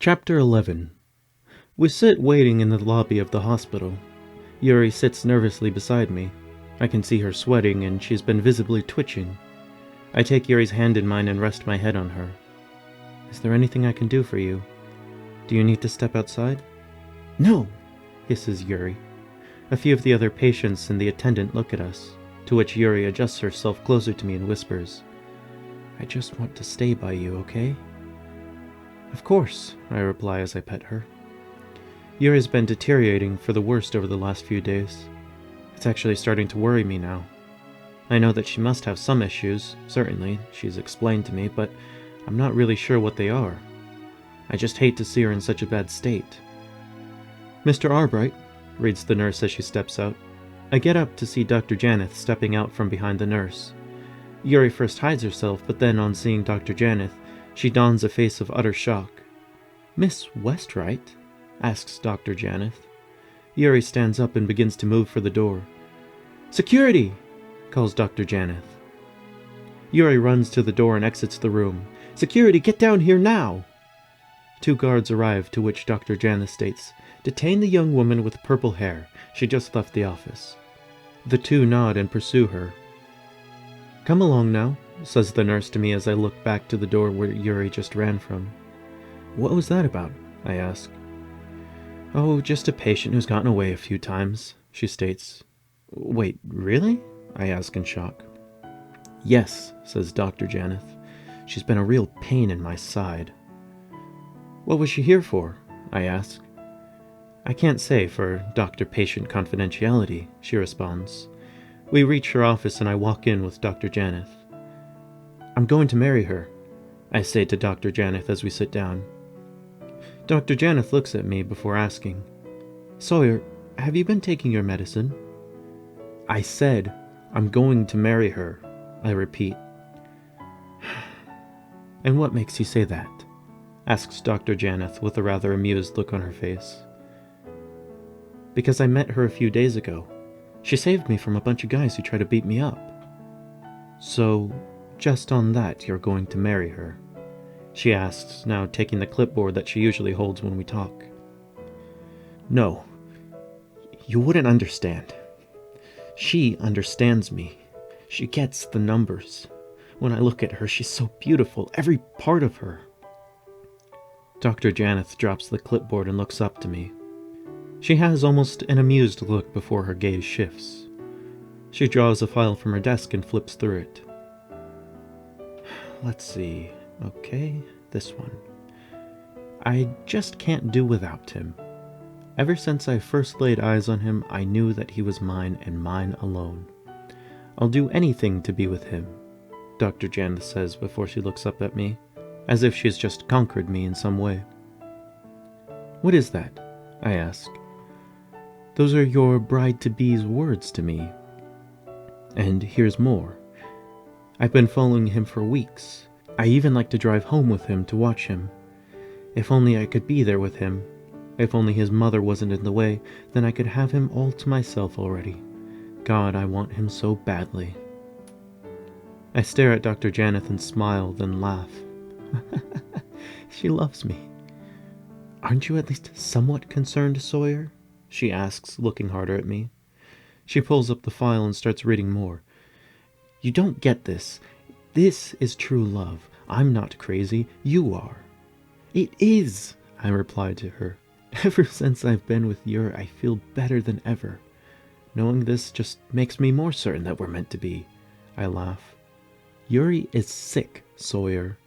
Chapter 11. We sit waiting in the lobby of the hospital. Yuri sits nervously beside me. I can see her sweating, and she's been visibly twitching. I take Yuri's hand in mine and rest my head on her. "Is there anything I can do for you? Do you need to step outside?" "No!" hisses Yuri. A few of the other patients and the attendant look at us, to which Yuri adjusts herself closer to me and whispers, "I just want to stay by you, okay?" "Of course," I reply as I pet her. Yuri's been deteriorating for the worst over the last few days. It's actually starting to worry me now. I know that she must have some issues, certainly, she's explained to me, but I'm not really sure what they are. I just hate to see her in such a bad state. "Mr. Arbright," reads the nurse as she steps out. I get up to see Dr. Janeth stepping out from behind the nurse. Yuri first hides herself, but then on seeing Dr. Janeth, she dons a face of utter shock. "Miss Westwright?" asks Dr. Janeth. Yuri stands up and begins to move for the door. "Security!" calls Dr. Janeth. Yuri runs to the door and exits the room. "Security, get down here now!" Two guards arrive, to which Dr. Janeth states, "Detain the young woman with purple hair. She just left the office." The two nod and pursue her. "Come along now," says the nurse to me as I look back to the door where Yuri just ran from. "What was that about?" I ask. "Oh, just a patient who's gotten away a few times," she states. "Wait, really?" I ask in shock. "Yes," says Dr. Janeth. "She's been a real pain in my side." "What was she here for?" I ask. "I can't say for doctor-patient confidentiality," she responds. We reach her office and I walk in with Dr. Janeth. "I'm going to marry her," I say to Dr. Janeth as we sit down. Dr. Janeth looks at me before asking, "Sawyer, have you been taking your medicine?" "I said, I'm going to marry her," I repeat. "And what makes you say that?" asks Dr. Janeth with a rather amused look on her face. "Because I met her a few days ago. She saved me from a bunch of guys who tried to beat me up." "So, just on that you're going to marry her?" she asks, now taking the clipboard that she usually holds when we talk. "No. You wouldn't understand. She understands me. She gets the numbers. When I look at her, she's so beautiful, every part of her." Dr. Janeth drops the clipboard and looks up to me. She has almost an amused look before her gaze shifts. She draws a file from her desk and flips through it. "Let's see. Okay, this one. I just can't do without him. Ever since I first laid eyes on him, I knew that he was mine and mine alone. I'll do anything to be with him," Dr. Janeth says before she looks up at me, as if she's just conquered me in some way. "What is that?" I ask. "Those are your bride-to-be's words to me. And here's more. I've been following him for weeks. I even like to drive home with him to watch him. If only I could be there with him. If only his mother wasn't in the way, then I could have him all to myself already. God, I want him so badly." I stare at Dr. Janeth and smile, then laugh. She loves me. "Aren't you at least somewhat concerned, Sawyer?" she asks, looking harder at me. She pulls up the file and starts reading more. "You don't get this. This is true love. I'm not crazy. You are." "It is," I replied to her. "Ever since I've been with Yuri, I feel better than ever. Knowing this just makes me more certain that we're meant to be." I laugh. "Yuri is sick, Sawyer.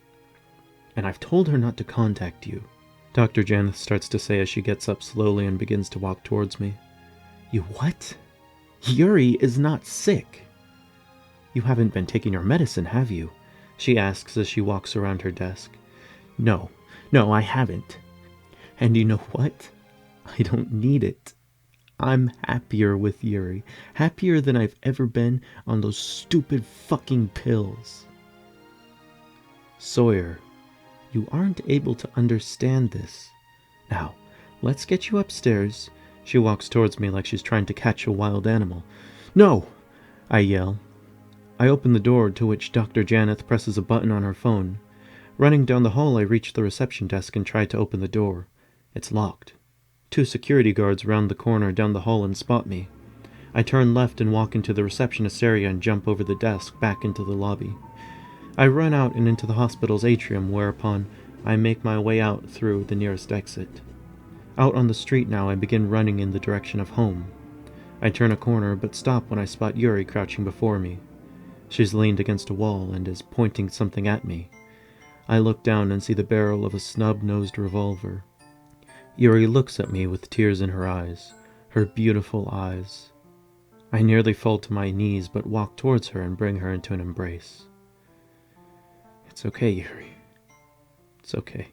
And I've told her not to contact you," Dr. Janeth starts to say as she gets up slowly and begins to walk towards me. "You what? Yuri is not sick." "You haven't been taking your medicine, have you?" she asks as she walks around her desk. No, I haven't. And you know what? I don't need it. I'm happier with Yuri. Happier than I've ever been on those stupid fucking pills." "Sawyer, you aren't able to understand this. Now, let's get you upstairs." She walks towards me like she's trying to catch a wild animal. "No!" I yell. I open the door, to which Dr. Janeth presses a button on her phone. Running down the hall, I reach the reception desk and try to open the door. It's locked. 2 security guards round the corner down the hall and spot me. I turn left and walk into the receptionist area and jump over the desk back into the lobby. I run out and into the hospital's atrium, whereupon I make my way out through the nearest exit. Out on the street now, I begin running in the direction of home. I turn a corner, but stop when I spot Yuri crouching before me. She's leaned against a wall and is pointing something at me. I look down and see the barrel of a snub-nosed revolver. Yuri looks at me with tears in her eyes, her beautiful eyes. I nearly fall to my knees, but walk towards her and bring her into an embrace. It's okay, Yuri. It's okay.